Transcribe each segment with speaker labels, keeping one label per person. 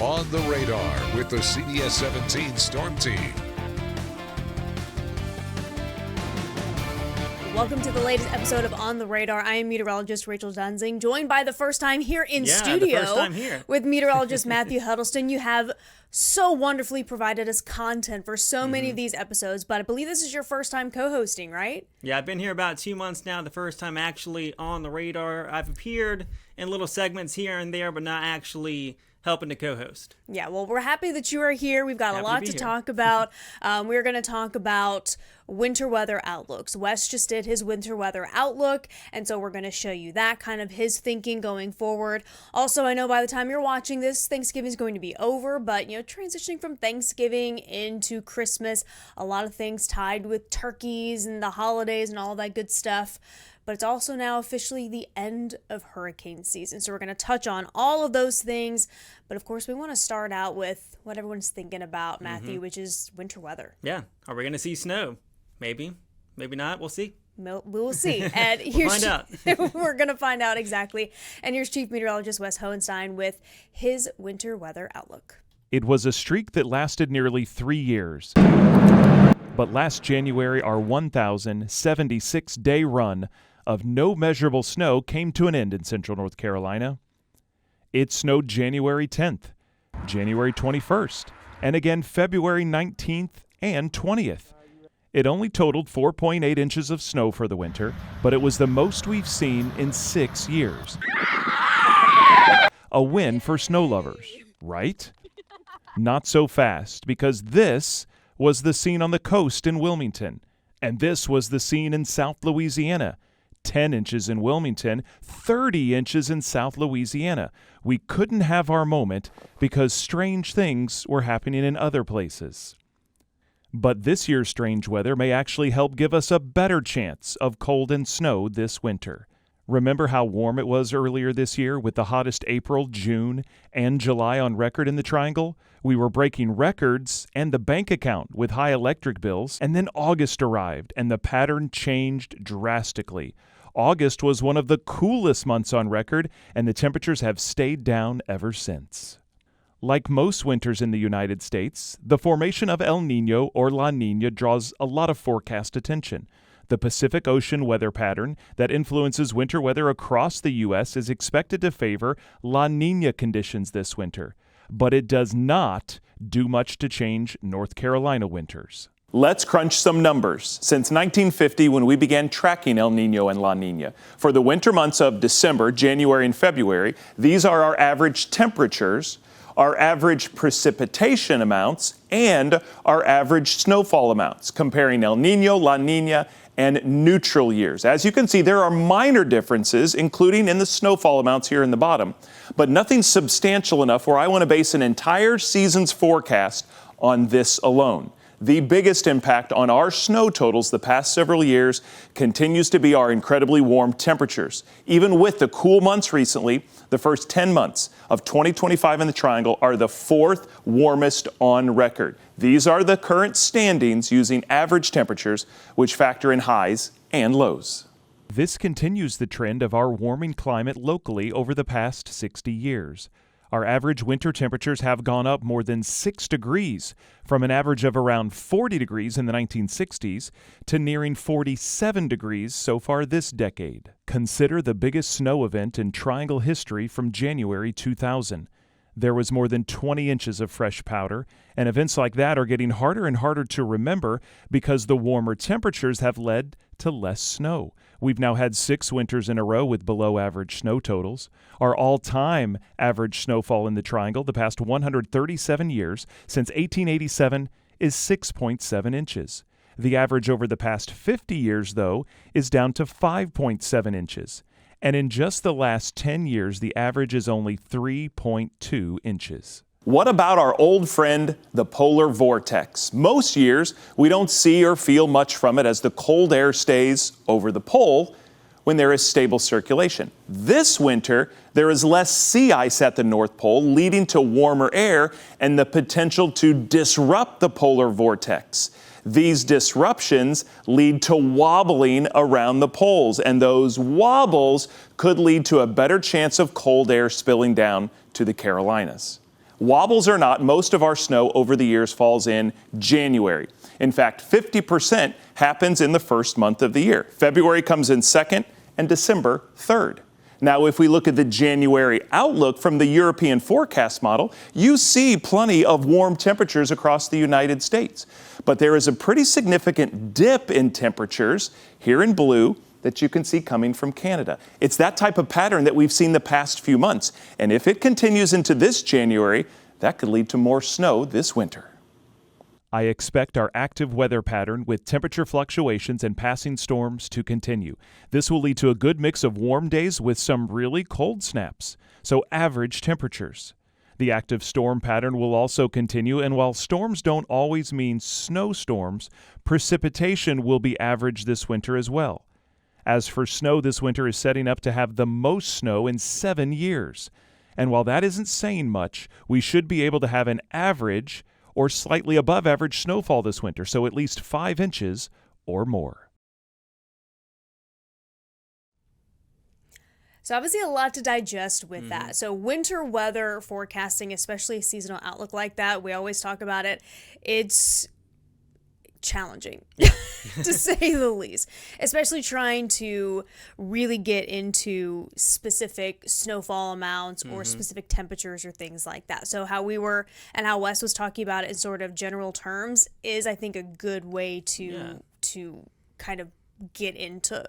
Speaker 1: On the Radar with the CBS 17 Storm Team.
Speaker 2: Welcome to the latest episode of On the Radar. I am meteorologist Rachel Duensing, joined by the first time here in studio
Speaker 3: the first time here.
Speaker 2: with meteorologist Matthew Huddelston. You have so wonderfully provided us content for so many of these episodes, but I believe this is your first time co-hosting, right?
Speaker 3: Yeah, I've been here about 2 months now, the first time actually on the radar. I've appeared in little segments here and there, but not actually helping to co-host.
Speaker 2: Yeah, well, we're happy that you are here. We've got a lot to talk about. We're going to talk about winter weather outlooks. Wes just did his winter weather outlook, and so we're going to show you that, kind of his thinking going forward. Also, I know by the time you're watching this, Thanksgiving is going to be over, but, transitioning from Thanksgiving into Christmas, a lot of things tied with turkeys and the holidays and all that good stuff. But it's also now officially the end of hurricane season. So we're going to touch on all of those things. But of course, we want to start out with what everyone's thinking about, Matthew, which is winter weather.
Speaker 3: Yeah. Are we going to see snow? Maybe. Maybe not. We'll see.
Speaker 2: We will see. And
Speaker 3: we'll find out.
Speaker 2: We're going to find out exactly. And here's Chief Meteorologist Wes Hohenstein with his winter weather outlook.
Speaker 4: It was a streak that lasted nearly 3 years. But last January, our 1,076-day run of no measurable snow came to an end in central North Carolina. It snowed January 10th, January 21st, and again February 19th and 20th. It only totaled 4.8 inches of snow for the winter, but it was the most we've seen in 6 years. A win for snow lovers, right? Not so fast, because this was the scene on the coast in Wilmington, and this was the scene in South Louisiana. 10 inches in Wilmington, 30 inches in South Louisiana. We couldn't have our moment because strange things were happening in other places. But this year's strange weather may actually help give us a better chance of cold and snow this winter. Remember how warm it was earlier this year with the hottest April, June, and July on record in the Triangle? We were breaking records and the bank account with high electric bills, and then August arrived and the pattern changed drastically. August was one of the coolest months on record, and the temperatures have stayed down ever since. Like most winters in the United States, the formation of El Niño or La Niña draws a lot of forecast attention. The Pacific Ocean weather pattern that influences winter weather across the U.S. is expected to favor La Niña conditions this winter, but it does not do much to change North Carolina winters.
Speaker 5: Let's crunch some numbers. Since 1950, when we began tracking El Niño and La Niña, for the winter months of December, January, and February, these are our average temperatures, our average precipitation amounts, and our average snowfall amounts, comparing El Niño, La Niña, and neutral years. As you can see, there are minor differences, including in the snowfall amounts here in the bottom, but nothing substantial enough where I want to base an entire season's forecast on this alone. The biggest impact on our snow totals the past several years continues to be our incredibly warm temperatures. Even with the cool months recently, the first 10 months of 2025 in the Triangle are the fourth warmest on record. These are the current standings using average temperatures, which factor in highs and lows.
Speaker 4: This continues the trend of our warming climate locally over the past 60 years. Our average winter temperatures have gone up more than 6 degrees, from an average of around 40 degrees in the 1960s to nearing 47 degrees so far this decade. Consider the biggest snow event in Triangle history from January 2000. There was more than 20 inches of fresh powder, and events like that are getting harder and harder to remember because the warmer temperatures have led to less snow. We've now had 6 winters in a row with below average snow totals. Our all-time average snowfall in the Triangle the past 137 years, since 1887, is 6.7 inches. The average over the past 50 years, though, is down to 5.7 inches. And in just the last 10 years, the average is only 3.2 inches.
Speaker 5: What about our old friend, the polar vortex? Most years, we don't see or feel much from it as the cold air stays over the pole when there is stable circulation. This winter, there is less sea ice at the North Pole, leading to warmer air and the potential to disrupt the polar vortex. These disruptions lead to wobbling around the poles, and those wobbles could lead to a better chance of cold air spilling down to the Carolinas. Wobbles or not, most of our snow over the years falls in January. In fact, 50% happens in the first month of the year. February comes in second and December third. Now, if we look at the January outlook from the European forecast model, you see plenty of warm temperatures across the United States. But there is a pretty significant dip in temperatures here in blue that you can see coming from Canada. It's that type of pattern that we've seen the past few months. And if it continues into this January, that could lead to more snow this winter.
Speaker 4: I expect our active weather pattern with temperature fluctuations and passing storms to continue. This will lead to a good mix of warm days with some really cold snaps, so average temperatures. The active storm pattern will also continue, and while storms don't always mean snowstorms, precipitation will be average this winter as well. As for snow, this winter is setting up to have the most snow in 7 years. And while that isn't saying much, we should be able to have an average or slightly above average snowfall this winter, so at least 5 inches or more.
Speaker 2: So obviously a lot to digest with that. So winter weather forecasting, especially a seasonal outlook like that, we always talk about it. It's challenging, to say the least, especially trying to really get into specific snowfall amounts or specific temperatures or things like that. So how we were and how Wes was talking about it in sort of general terms is, I think, a good way to kind of get into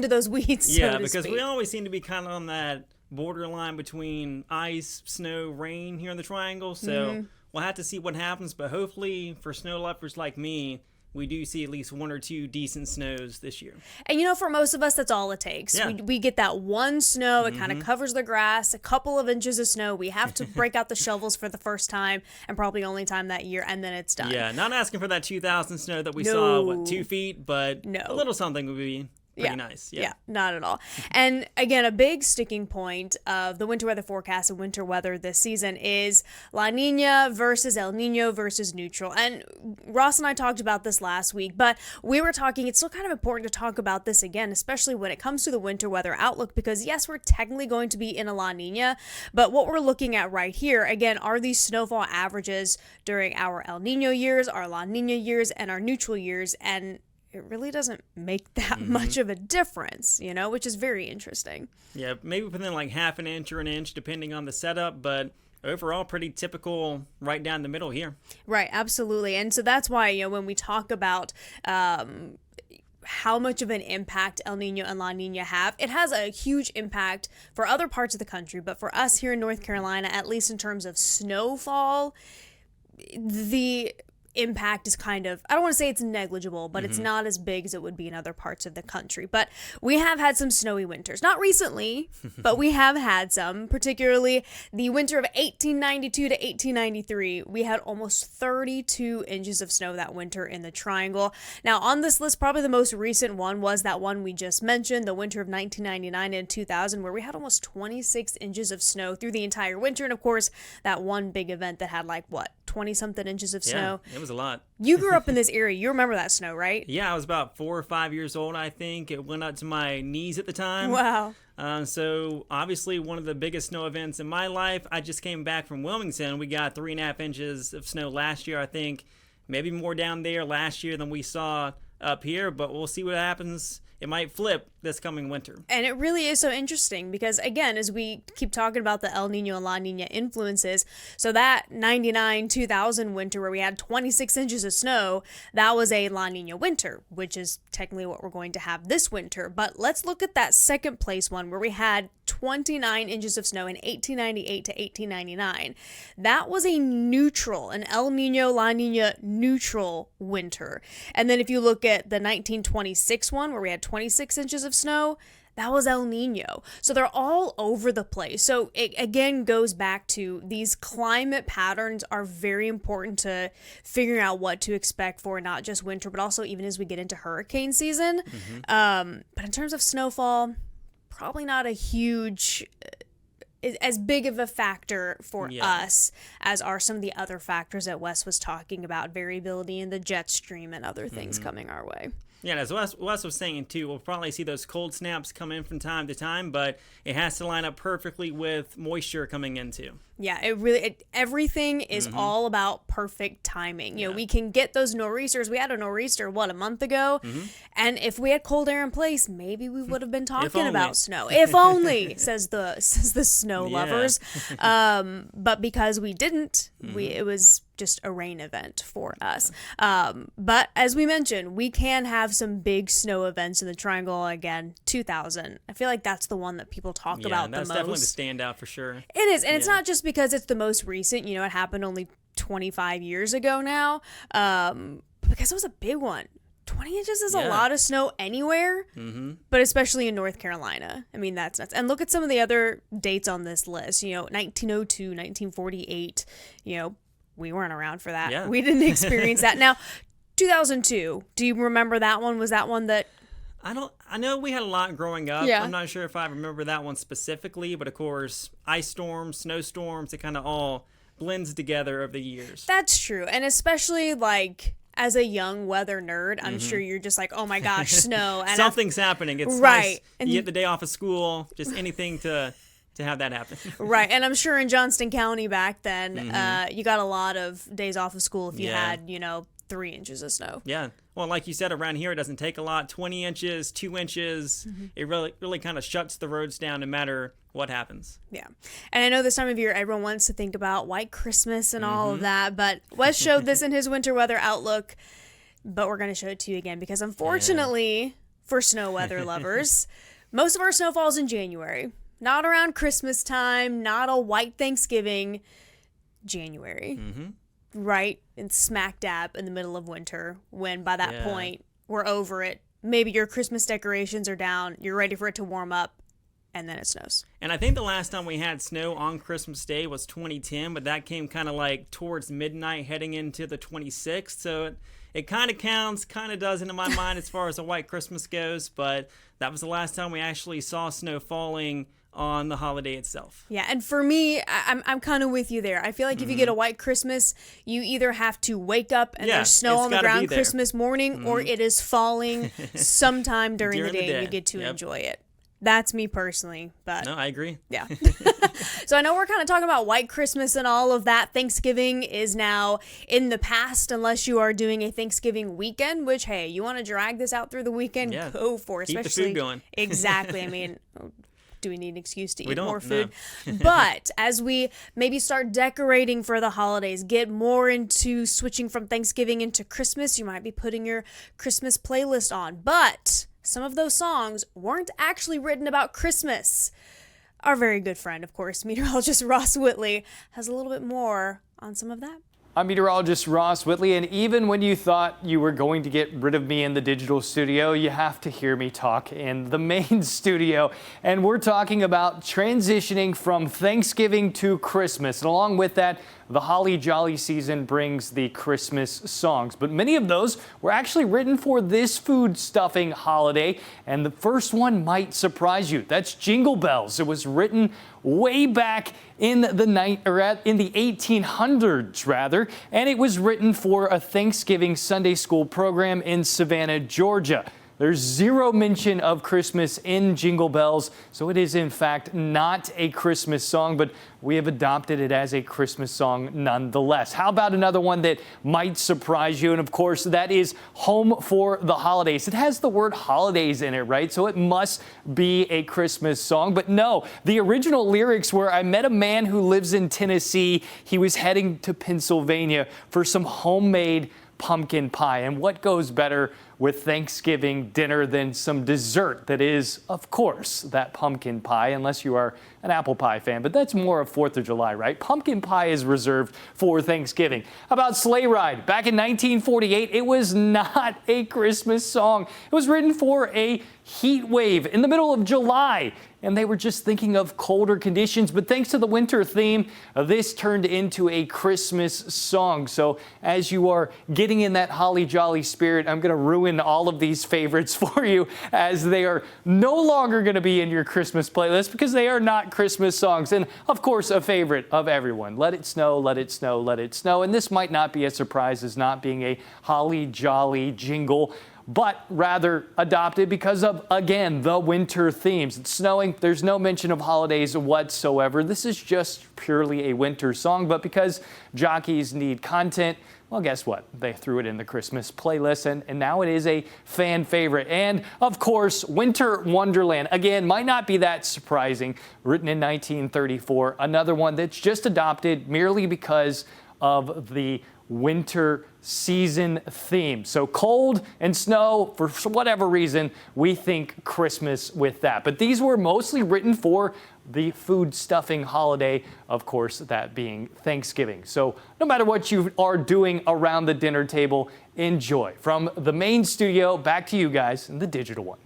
Speaker 2: those weeds.
Speaker 3: Yeah,
Speaker 2: so to
Speaker 3: because
Speaker 2: speak.
Speaker 3: we always seem to be kind of on that borderline between ice, snow, rain here in the triangle. So we'll have to see what happens. But hopefully for snow lovers like me, we do see at least 1 or 2 decent snows this year.
Speaker 2: And, for most of us, that's all it takes.
Speaker 3: Yeah.
Speaker 2: We get that one snow. It kind of covers the grass, a couple of inches of snow. We have to break out the shovels for the first time and probably only time that year, and then it's done.
Speaker 3: Yeah, not asking for that 2,000 snow that we saw, 2 feet, but
Speaker 2: No.
Speaker 3: a little something would be pretty nice.
Speaker 2: Yeah, not at all. And again, a big sticking point of the winter weather forecast and winter weather this season is La Nina versus El Nino versus neutral. And Ross and I talked about this last week, but we were talking, it's still kind of important to talk about this again, especially when it comes to the winter weather outlook, because yes, we're technically going to be in a La Nina, but what we're looking at right here, again, are these snowfall averages during our El Nino years, our La Nina years, and our neutral years, and it really doesn't make that much of a difference, which is very interesting.
Speaker 3: Yeah, maybe within like half an inch or an inch, depending on the setup, but overall pretty typical right down the middle here.
Speaker 2: Right, absolutely. And so that's why, when we talk about how much of an impact El Nino and La Nina have, it has a huge impact for other parts of the country, but for us here in North Carolina, at least in terms of snowfall, the impact is kind of, I don't want to say it's negligible, but it's not as big as it would be in other parts of the country. But we have had some snowy winters. Not recently, but we have had some, particularly the winter of 1892 to 1893. We had almost 32 inches of snow that winter in the Triangle. Now, on this list, probably the most recent one was that one we just mentioned, the winter of 1999 and 2000, where we had almost 26 inches of snow through the entire winter. And of course, that one big event that had 20-something inches of snow.
Speaker 3: It was a lot.
Speaker 2: You grew up in this area. You remember that snow, right?
Speaker 3: Yeah, I was about 4 or 5 years old, I think. It went up to my knees at the time.
Speaker 2: Wow.
Speaker 3: So obviously one of the biggest snow events in my life. I just came back from Wilmington. We got 3.5 inches of snow last year, I think. Maybe more down there last year than we saw up here, but we'll see what happens. It might flip this coming winter.
Speaker 2: And it really is so interesting because, again, as we keep talking about the El Nino and La Nina influences, so that 99-2000 winter where we had 26 inches of snow, that was a La Nina winter, which is technically what we're going to have this winter. But let's look at that second place one where we had 29 inches of snow in 1898 to 1899. That was a neutral, an El Nino, La Nina neutral winter. And then if you look at the 1926 one where we had 26 inches of snow, that was El Nino. So they're all over the place. So it again goes back to these climate patterns are very important to figuring out what to expect for not just winter, but also even as we get into hurricane season. But in terms of snowfall, probably not a huge, as big of a factor for us as are some of the other factors that Wes was talking about, variability in the jet stream and other things coming our way.
Speaker 3: Yeah, as Wes was saying too, we'll probably see those cold snaps come in from time to time, but it has to line up perfectly with moisture coming in too.
Speaker 2: Yeah, everything is all about perfect timing. You know, we can get those nor'easters. We had a nor'easter, a month ago? And if we had cold air in place, maybe we would have been talking about snow. If only, says the snow lovers. But because we didn't, it was just a rain event for us. But as we mentioned, we can have some big snow events in the Triangle again. 2000. I feel like that's the one that people talk about the most.
Speaker 3: Yeah, that's definitely the standout for sure.
Speaker 2: It is, and it's not just because it's the most recent. You know, it happened only 25 years ago now, because it was a big one. 20 inches is a lot of snow anywhere, but especially in North Carolina. I mean, that's nuts. And look at some of the other dates on this list. You know, 1902, 1948, you know, we weren't around for that.
Speaker 3: Yeah.
Speaker 2: We didn't experience that. Now, 2002, do you remember that one? Was that one that...
Speaker 3: I know we had a lot growing up.
Speaker 2: Yeah.
Speaker 3: I'm not sure if I remember that one specifically, but of course, ice storms, snowstorms, it kind of all blends together over the years.
Speaker 2: That's true. And especially like as a young weather nerd, I'm sure you're just like, oh my gosh, snow. And
Speaker 3: Something's happening. It's
Speaker 2: right.
Speaker 3: Nice.
Speaker 2: And
Speaker 3: you get the day off of school, just anything to have that happen.
Speaker 2: Right. And I'm sure in Johnston County back then, you got a lot of days off of school if you had, 3 inches of snow.
Speaker 3: Yeah. Well, like you said, around here, it doesn't take a lot. 20 inches, 2 inches. It really kind of shuts the roads down no matter what happens.
Speaker 2: Yeah. And I know this time of year, everyone wants to think about White Christmas and all of that, but Wes showed this in his winter weather outlook, but we're going to show it to you again because unfortunately for snow weather lovers, most of our snow falls in January. Not around Christmas time, not a white Thanksgiving, January. Right in smack dab in the middle of winter, when by that point we're over it. Maybe your Christmas decorations are down, you're ready for it to warm up, and then it snows.
Speaker 3: And I think the last time we had snow on Christmas Day was 2010, but that came kind of like towards midnight heading into the 26th, so it kind of counts, kind of does into my mind as far as a white Christmas goes, but that was the last time we actually saw snow falling on the holiday itself.
Speaker 2: Yeah, and for me, I'm kind of with you there. I feel like if you get a white Christmas, you either have to wake up and there's snow on the ground Christmas morning, or it is falling sometime during the day and you get to enjoy it. That's me personally, but...
Speaker 3: No, I agree.
Speaker 2: Yeah. So I know we're kind of talking about White Christmas and all of that. Thanksgiving is now in the past unless you are doing a Thanksgiving weekend, which, hey, you want to drag this out through the weekend, go for it.
Speaker 3: Keep the food going.
Speaker 2: Exactly. I mean... Do we need an excuse to eat more
Speaker 3: don't,
Speaker 2: food? No. But as we maybe start decorating for the holidays, get more into switching from Thanksgiving into Christmas, you might be putting your Christmas playlist on. But some of those songs weren't actually written about Christmas. Our very good friend, of course, meteorologist Ross Whitley, has a little bit more on some of that.
Speaker 6: I'm meteorologist Ross Whitley, and even when you thought you were going to get rid of me in the digital studio, you have to hear me talk in the main studio. And we're talking about transitioning from Thanksgiving to Christmas. And along with that, the holly jolly season brings the Christmas songs. But many of those were actually written for this food stuffing holiday. And the first one might surprise you. That's Jingle Bells. It was written way back in the 1800s, rather, and it was written for a Thanksgiving Sunday school program in Savannah, Georgia. There's zero mention of Christmas in Jingle Bells, so it is in fact not a Christmas song, but we have adopted it as a Christmas song nonetheless. How about another one that might surprise you? And of course, that is Home for the Holidays. It has the word holidays in it, right? So it must be a Christmas song. But no, the original lyrics were, I met a man who lives in Tennessee. He was heading to Pennsylvania for some homemade pumpkin pie. And what goes better with Thanksgiving dinner than some dessert that is, of course, that pumpkin pie, unless you are an apple pie fan. But that's more of 4th of July, right? Pumpkin pie is reserved for Thanksgiving. How about Sleigh Ride? Back in 1948, it was not a Christmas song. It was written for a heat wave in the middle of July, and they were just thinking of colder conditions. But thanks to the winter theme, this turned into a Christmas song. So as you are getting in that holly jolly spirit, I'm going to ruin all of these favorites for you, as they are no longer going to be in your Christmas playlist because they are not Christmas songs. And of course, a favorite of everyone, Let It Snow, Let It Snow, Let It Snow. And this might not be a surprise as not being a holly jolly jingle, but rather adopted because of, again, the winter themes. It's snowing. There's no mention of holidays whatsoever. This is just purely a winter song, but because jockeys need content, well, guess what? They threw it in the Christmas playlist, and now it is a fan favorite. And, of course, Winter Wonderland, again, might not be that surprising. Written in 1934, another one that's just adopted merely because of the winter season theme. So cold and snow, for whatever reason, we think Christmas with that. But these were mostly written for the food stuffing holiday, of course, that being Thanksgiving. So no matter what you are doing around the dinner table, enjoy. From the main studio, back to you guys in the digital one.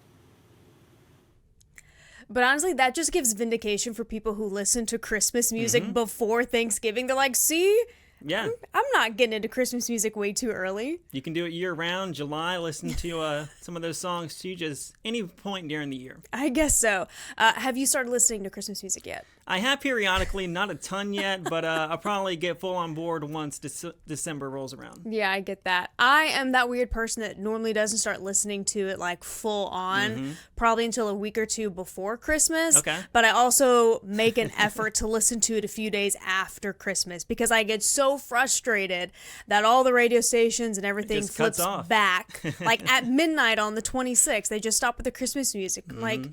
Speaker 2: But honestly, that just gives vindication for people who listen to Christmas music before Thanksgiving. They're like, see?
Speaker 3: Yeah.
Speaker 2: I'm not getting into Christmas music way too early.
Speaker 3: You can do it year-round, July, listen to some of those songs too, just any point during the year.
Speaker 2: I guess so. Have you started listening to Christmas music yet?
Speaker 3: I have periodically, not a ton yet, but I'll probably get full on board once December rolls around.
Speaker 2: Yeah, I get that. I am that weird person that normally doesn't start listening to it like full on, probably until a week or two before Christmas.
Speaker 3: Okay.
Speaker 2: But I also make an effort to listen to it a few days after Christmas because I get so frustrated that all the radio stations and everything
Speaker 3: just cuts
Speaker 2: flips
Speaker 3: off.
Speaker 2: back. Like at midnight on the 26th, they just stop with the Christmas music. I'm like,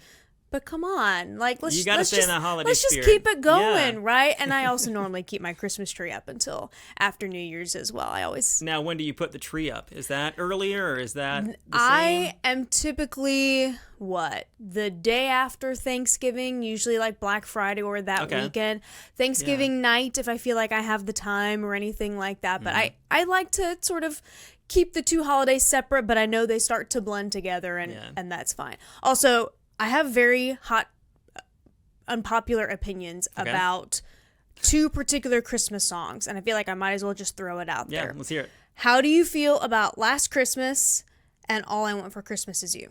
Speaker 2: but come on, like
Speaker 3: You gotta stay in that holiday
Speaker 2: let's just
Speaker 3: spirit.
Speaker 2: keep it going,
Speaker 3: Yeah.
Speaker 2: right? And I also normally keep my Christmas tree up until after New Year's as well. I always
Speaker 3: Now, when do you put the tree up? Is that earlier or is that the same?
Speaker 2: I am typically the day after Thanksgiving, usually like Black Friday or that weekend. Thanksgiving night, if I feel like I have the time or anything like that. But I like to sort of keep the two holidays separate, but I know they start to blend together, and that's fine. Also, I have very hot, unpopular opinions about two particular Christmas songs, and I feel like I might as well just throw it out there.
Speaker 3: Yeah, let's hear it.
Speaker 2: How do you feel about Last Christmas and All I Want for Christmas Is You?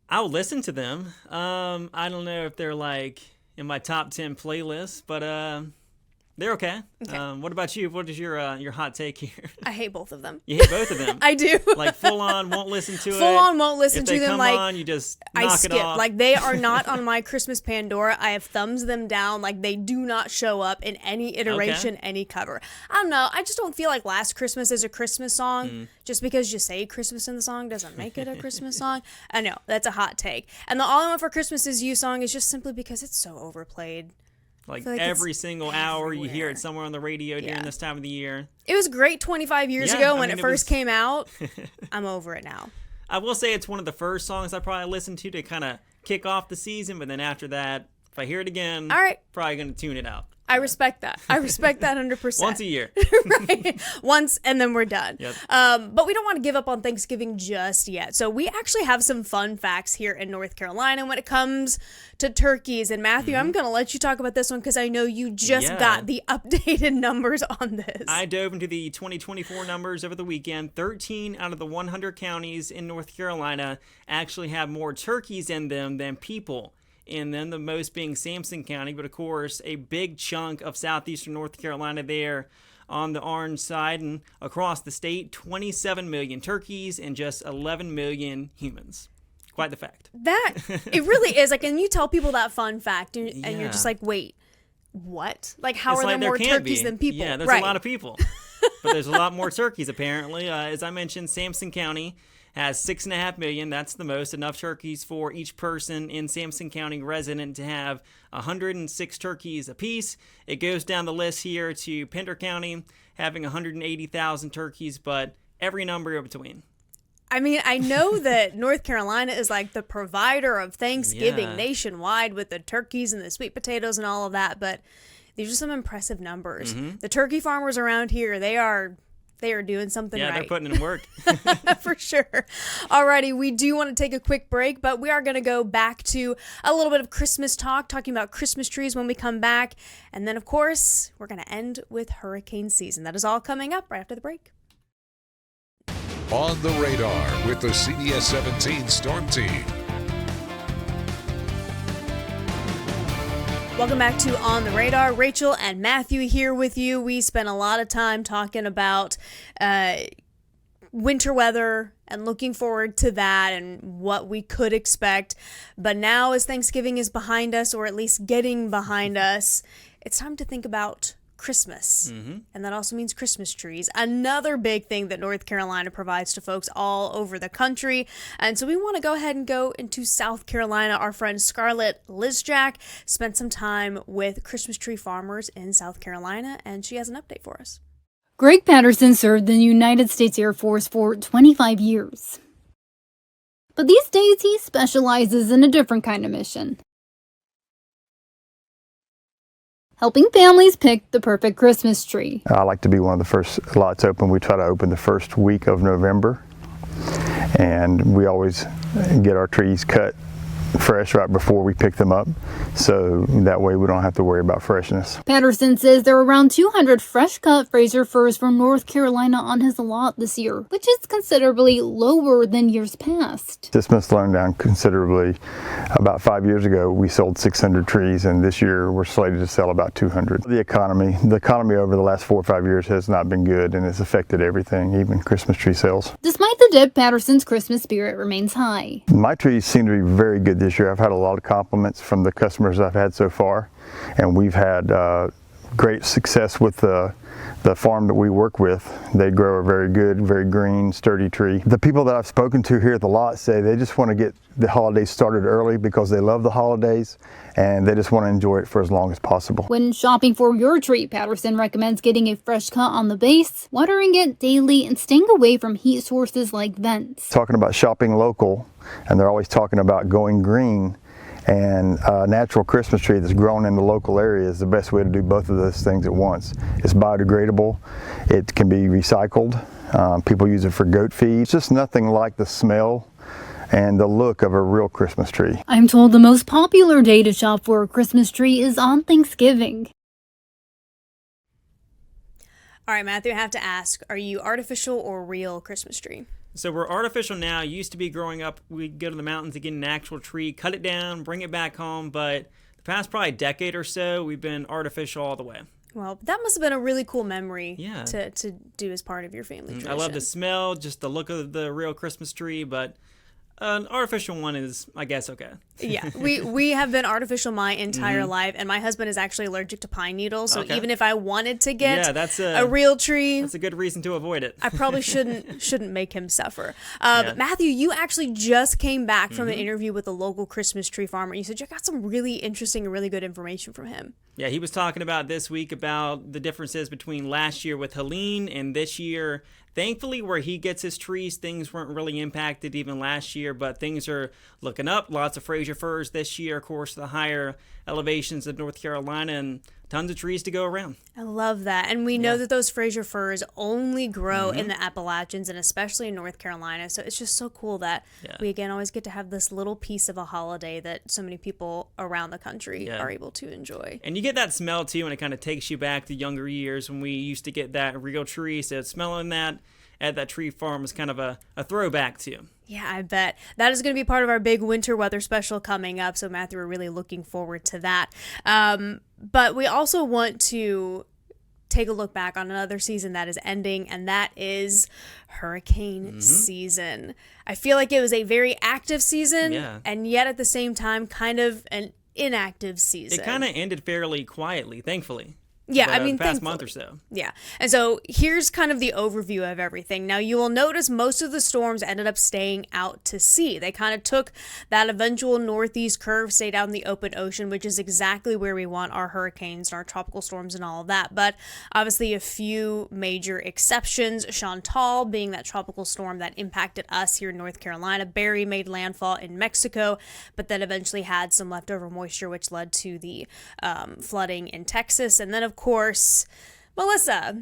Speaker 3: I'll listen to them. I don't know if they're like in my top 10 playlists, but they're okay. What about you? What is your hot take here?
Speaker 2: I hate both of them.
Speaker 3: You hate both of them?
Speaker 2: I do.
Speaker 3: Like full on, won't listen to it.
Speaker 2: Full on won't listen
Speaker 3: if
Speaker 2: to
Speaker 3: they
Speaker 2: them.
Speaker 3: come
Speaker 2: Like
Speaker 3: on, you just
Speaker 2: I
Speaker 3: knock
Speaker 2: skip.
Speaker 3: it off.
Speaker 2: Like they are not on my Christmas Pandora. I have thumbs them down. Like they do not show up in any iteration, any cover. I don't know. I just don't feel like Last Christmas is a Christmas song. Just because you say Christmas in the song doesn't make it a Christmas song. I know that's a hot take. And the All I Want for Christmas Is You song is just simply because it's so overplayed.
Speaker 3: Like
Speaker 2: like
Speaker 3: every
Speaker 2: it's
Speaker 3: single hour you hear
Speaker 2: everywhere.
Speaker 3: it somewhere on the radio during this time of the year.
Speaker 2: It was great 25 years
Speaker 3: Yeah,
Speaker 2: ago
Speaker 3: I
Speaker 2: when
Speaker 3: mean,
Speaker 2: it
Speaker 3: it
Speaker 2: first
Speaker 3: was-
Speaker 2: came out. I'm over it now.
Speaker 3: I will say it's one of the first songs I probably listened to kind of kick off the season, but then after that, if I hear it again,
Speaker 2: All right.
Speaker 3: probably going to tune it out.
Speaker 2: I respect that. I respect that 100%.
Speaker 3: Once a year.
Speaker 2: Right? Once, and then we're done.
Speaker 3: Yep.
Speaker 2: But we don't want to give up on Thanksgiving just yet. So we actually have some fun facts here in North Carolina when it comes to turkeys. And Matthew, I'm going to let you talk about this one because I know you just got the updated numbers on this.
Speaker 3: I dove into the 2024 numbers over the weekend. 13 out of the 100 counties in North Carolina actually have more turkeys in them than people. And then the most being Sampson County, but of course a big chunk of southeastern North Carolina there on the orange side, and across the state, 27 million turkeys and just 11 million humans. Quite the fact.
Speaker 2: That, it really is. Like, and you tell people that fun fact, and you're
Speaker 3: Yeah.
Speaker 2: just like, wait, what? Like, how
Speaker 3: It's
Speaker 2: are
Speaker 3: like
Speaker 2: there more
Speaker 3: can't
Speaker 2: turkeys
Speaker 3: be.
Speaker 2: than people?
Speaker 3: Yeah, there's
Speaker 2: right.
Speaker 3: a lot of people. But there's a lot more turkeys, apparently. As I mentioned, Sampson County has 6.5 million. That's the most. Enough turkeys for each person in Sampson County resident to have 106 turkeys apiece. It goes down the list here to Pender County having 180,000 turkeys, but every number in between.
Speaker 2: I mean, I know that North Carolina is like the provider of Thanksgiving
Speaker 3: Yeah.
Speaker 2: nationwide with the turkeys and the sweet potatoes and all of that, but these are some impressive numbers.
Speaker 3: Mm-hmm.
Speaker 2: The turkey farmers around here, they are doing something
Speaker 3: Yeah,
Speaker 2: right.
Speaker 3: they're putting in work.
Speaker 2: For sure. Alrighty, we do want to take a quick break, but we are going to go back to a little bit of Christmas talk, talking about Christmas trees when we come back. And then, of course, we're going to end with hurricane season. That is all coming up right after the break.
Speaker 1: On the radar with the CBS 17 Storm Team.
Speaker 2: Welcome back to On the Radar. Rachel and Matthew here with you. We spent a lot of time talking about winter weather and looking forward to that and what we could expect. But now, as Thanksgiving is behind us, or at least getting behind us, it's time to think about Christmas. And that also means Christmas trees. Another big thing that North Carolina provides to folks all over the country. And so we want to go ahead and go into South Carolina. Our friend Scarlett Lizjack spent some time with Christmas tree farmers in South Carolina, and she has an update for us.
Speaker 7: Greg Patterson served in the United States Air Force for 25 years. But these days he specializes in a different kind of mission. Helping families pick the perfect Christmas tree.
Speaker 8: I like to be one of the first lots open. We try to open the first week of November. And we always get our trees cut fresh right before we pick them up, so that way we don't have to worry about freshness.
Speaker 7: Patterson says there are around 200 fresh-cut Fraser firs from North Carolina on his lot this year, which is considerably lower than years past.
Speaker 8: This been slowing down considerably. About 5 years ago, we sold 600 trees, and this year we're slated to sell about 200. The economy over the last 4 or 5 years has not been good, and it's affected everything, even Christmas tree sales.
Speaker 7: Despite the dip, Patterson's Christmas spirit remains high.
Speaker 8: My trees seem to be very good this year. I've had a lot of compliments from the customers I've had so far, and we've had great success with the farm that we work with. They grow a very good, very green, sturdy tree. The people that I've spoken to here at the lot say they just want to get the holidays started early because they love the holidays and they just want to enjoy it for as long as possible.
Speaker 7: When shopping for your tree, Patterson recommends getting a fresh cut on the base, watering it daily, and staying away from heat sources like vents.
Speaker 8: Talking about shopping local, and they're always talking about going green, and a natural Christmas tree that's grown in the local area is the best way to do both of those things at once. It's biodegradable, it can be recycled, people use it for goat feed. It's just nothing like the smell and the look of a real Christmas tree.
Speaker 7: I'm told the most popular day to shop for a Christmas tree is on Thanksgiving.
Speaker 2: All right, Matthew, I have to ask, are you artificial or real Christmas tree?
Speaker 3: So we're artificial now. Used to be growing up, we'd go to the mountains to get an actual tree, cut it down, bring it back home. But the past probably decade or so, we've been artificial all the way.
Speaker 2: Well, that must have been a really cool memory
Speaker 3: Yeah.
Speaker 2: to do as part of your family tradition.
Speaker 3: I love the smell, just the look of the real Christmas tree, but an artificial one is, I guess, okay.
Speaker 2: Yeah, we have been artificial my entire life, and my husband is actually allergic to pine needles, so even if I wanted to get a real tree,
Speaker 3: that's a good reason to avoid it.
Speaker 2: I probably shouldn't make him suffer. Matthew, you actually just came back from an interview with a local Christmas tree farmer. You said you got some really interesting and really good information from him.
Speaker 3: Yeah, he was talking about this week about the differences between last year with Helene and this year. Thankfully, where he gets his trees, things weren't really impacted even last year, but things are looking up. Lots of Fraser firs this year, of course, the higher elevations of North Carolina, and tons of trees to go around.
Speaker 2: I love that. And we know that those Fraser firs only grow in the Appalachians and especially in North Carolina. So it's just so cool that we, again, always get to have this little piece of a holiday that so many people around the country are able to enjoy.
Speaker 3: And you get that smell, too, and it kind of takes you back to younger years when we used to get that real tree. So smelling that at that tree farm is kind of a throwback to.
Speaker 2: Yeah, I bet. That is going to be part of our big winter weather special coming up. So, Matthew, we're really looking forward to that. But we also want to take a look back on another season that is ending, and that is hurricane season. I feel like it was a very active season, and yet at the same time, kind of an inactive season.
Speaker 3: It kind of ended fairly quietly, thankfully.
Speaker 2: Yeah, I mean,
Speaker 3: the past month or so.
Speaker 2: Yeah. And so here's kind of the overview of everything. Now, you will notice most of the storms ended up staying out to sea. They kind of took that eventual northeast curve, stayed out in the open ocean, which is exactly where we want our hurricanes and our tropical storms and all of that. But obviously a few major exceptions, Chantal being that tropical storm that impacted us here in North Carolina. Barry made landfall in Mexico, but then eventually had some leftover moisture, which led to the flooding in Texas. And then, of course, Melissa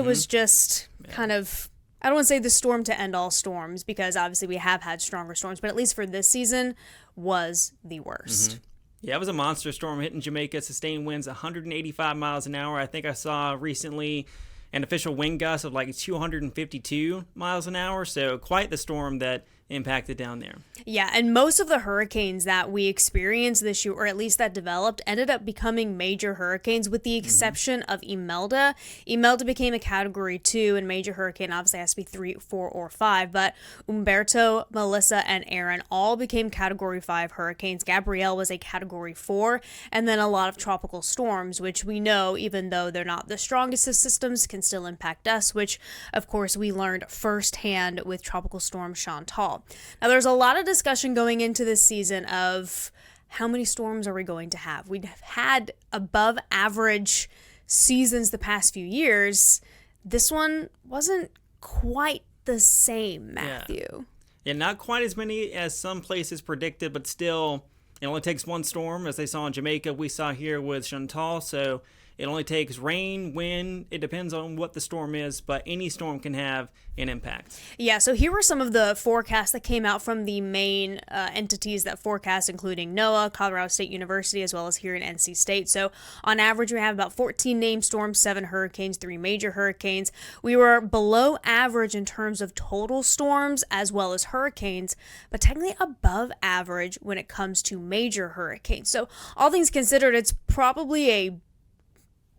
Speaker 2: was just kind of, I don't want to say the storm to end all storms, because obviously we have had stronger storms, but at least for this season was the worst.
Speaker 3: Yeah, it was a monster storm hitting Jamaica, sustained winds 185 miles an hour. I think I saw recently an official wind gust of like 252 miles an hour, so quite the storm that impacted down there.
Speaker 2: Yeah, and most of the hurricanes that we experienced this year, or at least that developed, ended up becoming major hurricanes with the exception of Imelda. Imelda became a Category 2, and major hurricane obviously has to be 3, 4, or 5, but Umberto, Melissa, and Aaron all became Category 5 hurricanes. Gabrielle was a Category 4, and then a lot of tropical storms, which we know, even though they're not the strongest of systems, can still impact us, which, of course, we learned firsthand with Tropical Storm Chantal. Now, there's a lot of discussion going into this season of how many storms are we going to have. We've had above average seasons the past few years. This one wasn't quite the same, Matthew.
Speaker 3: Yeah, not quite as many as some places predicted, but still, it only takes one storm, as they saw in Jamaica. We saw here with Chantal, so it only takes rain, wind. It depends on what the storm is, but any storm can have an impact.
Speaker 2: Yeah, so here were some of the forecasts that came out from the main entities that forecast, including NOAA, Colorado State University, as well as here in NC State. So on average, we have about 14 named storms, 7 hurricanes, 3 major hurricanes. We were below average in terms of total storms as well as hurricanes, but technically above average when it comes to major hurricanes. So all things considered, it's probably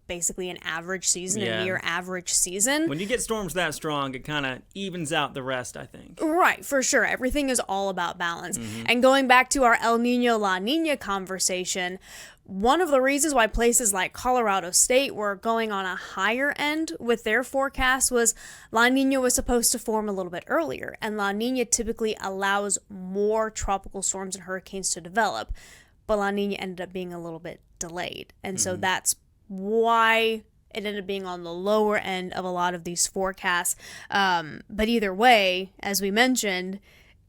Speaker 2: basically an average season, a near average season.
Speaker 3: When you get storms that strong, it kind of evens out the rest, I think.
Speaker 2: Right, for sure. Everything is all about balance. And going back to our El Nino La Nina conversation, one of the reasons why places like Colorado State were going on a higher end with their forecast was La Nina was supposed to form a little bit earlier, and La Nina typically allows more tropical storms and hurricanes to develop, but La Nina ended up being a little bit delayed. And so that's why it ended up being on the lower end of a lot of these forecasts. But either way, as we mentioned,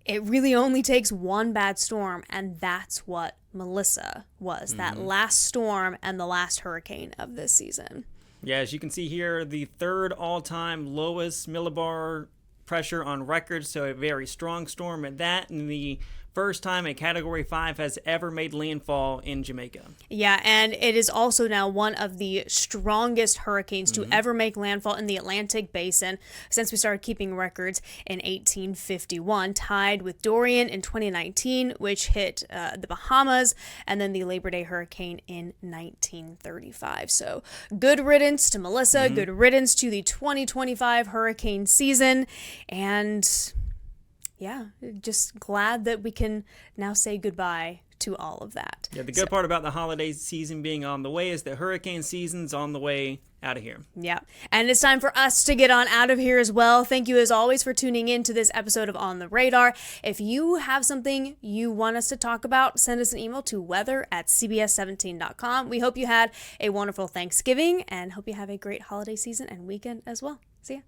Speaker 2: it really only takes one bad storm, and that's what Melissa was, that last storm and the last hurricane of this season.
Speaker 3: Yeah, as you can see here, the third all-time lowest millibar pressure on record, so a very strong storm at that, and the first time a Category 5 has ever made landfall in Jamaica.
Speaker 2: Yeah, and it is also now one of the strongest hurricanes to ever make landfall in the Atlantic Basin since we started keeping records in 1851, tied with Dorian in 2019, which hit the Bahamas, and then the Labor Day hurricane in 1935. So good riddance to Melissa, good riddance to the 2025 hurricane season, and yeah, just glad that we can now say goodbye to all of that.
Speaker 3: Yeah, the good part about the holiday season being on the way is that hurricane season's on the way out of here.
Speaker 2: Yeah, and it's time for us to get on out of here as well. Thank you as always for tuning in to this episode of On the Radar. If you have something you want us to talk about, send us an email to weather@cbs17.com. We hope you had a wonderful Thanksgiving and hope you have a great holiday season and weekend as well. See ya.